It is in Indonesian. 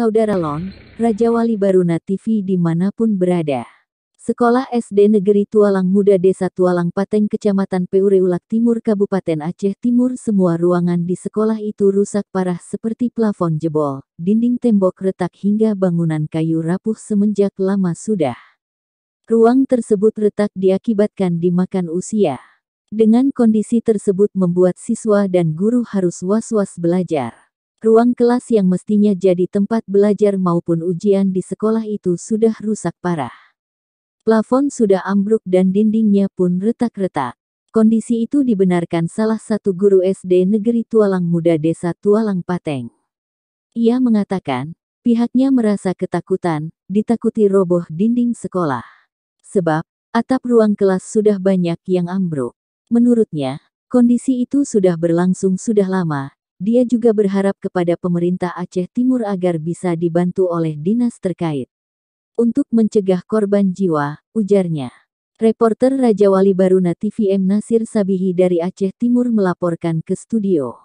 Saudara Lon, Raja Wali Baruna TV dimanapun berada. Sekolah SD Negeri Tualang Muda Desa Tualang Pateng Kecamatan Peureulak Timur Kabupaten Aceh Timur. Semua ruangan di sekolah itu rusak parah seperti plafon jebol, dinding tembok retak hingga bangunan kayu rapuh semenjak lama sudah. Ruang tersebut retak diakibatkan dimakan usia. Dengan kondisi tersebut membuat siswa dan guru harus was-was belajar. Ruang kelas yang mestinya jadi tempat belajar maupun ujian di sekolah itu sudah rusak parah. Plafon sudah ambruk dan dindingnya pun retak-retak. Kondisi itu dibenarkan salah satu guru SD Negeri Tualang Muda Desa Tualang Pateng. Ia mengatakan, pihaknya merasa ketakutan, ditakuti roboh dinding sekolah. Sebab, atap ruang kelas sudah banyak yang ambruk. Menurutnya, kondisi itu sudah berlangsung sudah lama. Dia juga berharap kepada pemerintah Aceh Timur agar bisa dibantu oleh dinas terkait untuk mencegah korban jiwa, ujarnya. Reporter Raja Wali Baruna TV M. Nasir Sabihi dari Aceh Timur melaporkan ke studio.